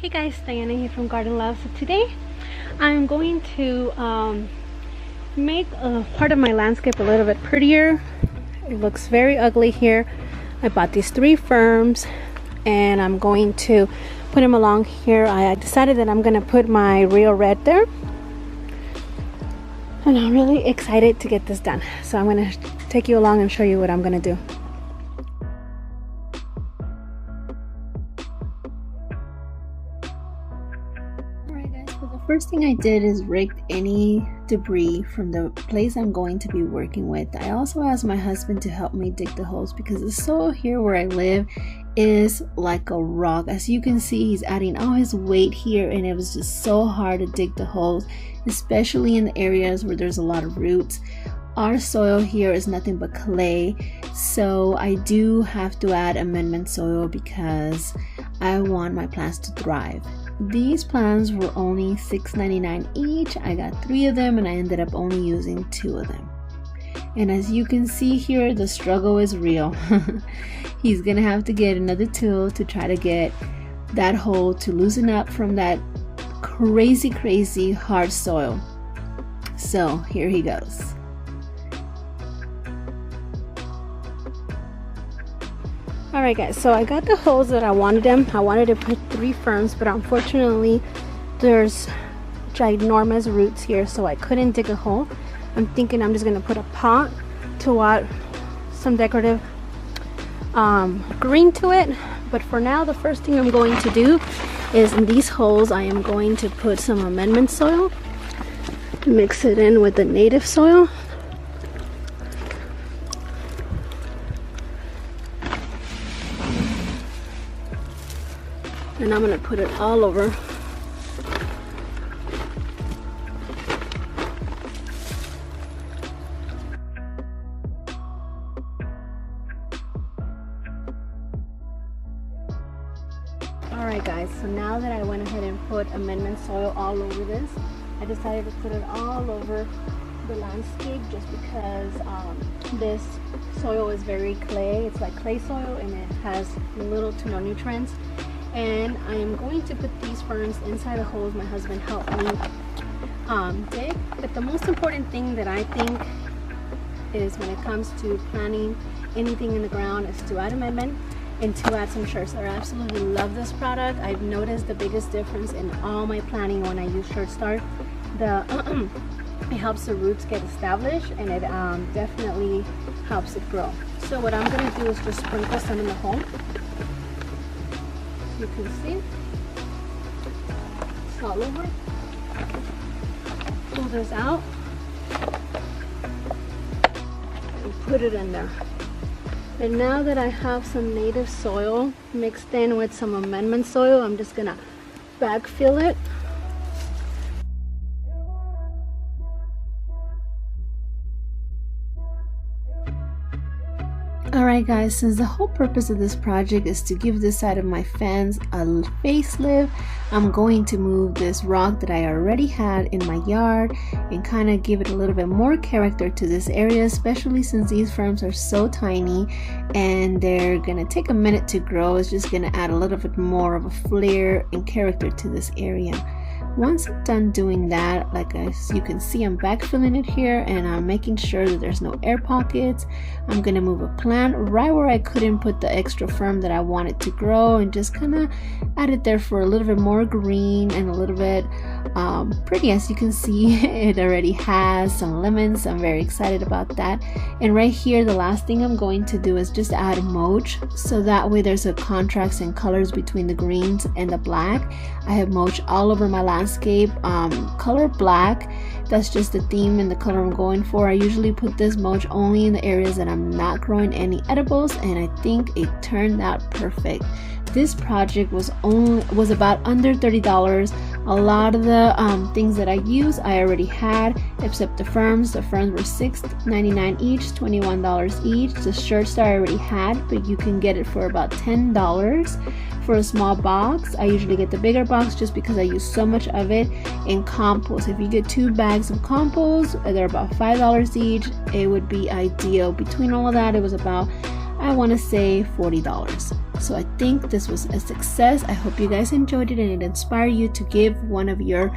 Hey guys, Diana here from Garden Love. So today I'm going to make a part of my landscape a little bit prettier. It looks very ugly here. I bought these 3 ferns and I'm going to put them along here. I decided that I'm going to put my Rio Red there. And I'm really excited to get this done. So I'm going to take you along and show you what I'm going to do. First thing I did is raked any debris from the place I'm going to be working with. I also asked my husband to help me dig the holes because the soil here where I live is like a rock. As you can see, he's adding all his weight here and it was just so hard to dig the holes, especially in the areas where there's a lot of roots. Our soil here is nothing but clay, so I do have to add amendment soil because I want my plants to thrive. These plants were only $6.99 each. I got 3 of them and I ended up only using 2 of them. And as you can see here, the struggle is real. He's gonna have to get another tool to try to get that hole to loosen up from that crazy hard soil. So here he goes. Alright guys, so I got the holes that I wanted them. I wanted to put 3 ferns, but unfortunately there's ginormous roots here, so I couldn't dig a hole. I'm thinking I'm just going to put a pot to add some decorative green to it. But for now, the first thing I'm going to do is in these holes I am going to put some amendment soil. Mix it in with the native soil. And I'm going to put it all over. Alright guys, so now that I went ahead and put amendment soil all over this, I decided to put it all over the landscape just because this soil is very clay. It's like clay soil and it has little to no nutrients. And I am going to put these ferns inside the holes my husband helped me dig. But the most important thing that I think is when it comes to planting anything in the ground is to add amendment and to add some Shirt Star. I absolutely love this product. I've noticed the biggest difference in all my planting when I use Shirt Star. It helps the roots get established and it definitely helps it grow. So what I'm going to do is just sprinkle some in the hole. You can see it's all over. Pull this out and put it in there. And now that I have some native soil mixed in with some amendment soil, I'm just gonna backfill it. Alright guys, since the whole purpose of this project is to give this side of my fence a facelift, I'm going to move this rock that I already had in my yard and kind of give it a little bit more character to this area, especially since these ferns are so tiny and they're gonna take a minute to grow. It's just gonna add a little bit more of a flair and character to this area. Once I'm done doing that, like as you can see, I'm backfilling it here and I'm making sure that there's no air pockets. I'm gonna move a plant right where I couldn't put the extra fern that I wanted to grow and just kind of add it there for a little bit more green and a little bit pretty. As you can see, it already has some lemons. I'm very excited about that. And right here, the last thing I'm going to do is just add mulch, so that way there's a contrast in colors between the greens and the black. I have mulch all over my landscape, color black. That's just the theme and the color I'm going for. I usually put this mulch only in the areas that I'm not growing any edibles, and I think it turned out perfect. This project was about under $30. A lot of the things that I use I already had, except the ferns. The ferns were $6.99 each, $21 each. The Shirt Star I already had, but you can get it for about $10 for a small box. I usually get the bigger box just because I use so much of it. In compost, if you get 2 bags of compost, they're about $5 each. It would be ideal. Between all of that, it was about, I want to say, $40. So I think this was a success. I hope you guys enjoyed it and it inspired you to give one of your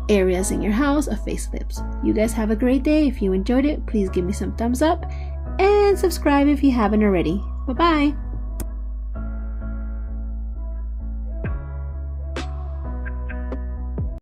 areas in your house a facelift. You guys have a great day. If you enjoyed it, please give me some thumbs up and subscribe if you haven't already. Bye bye.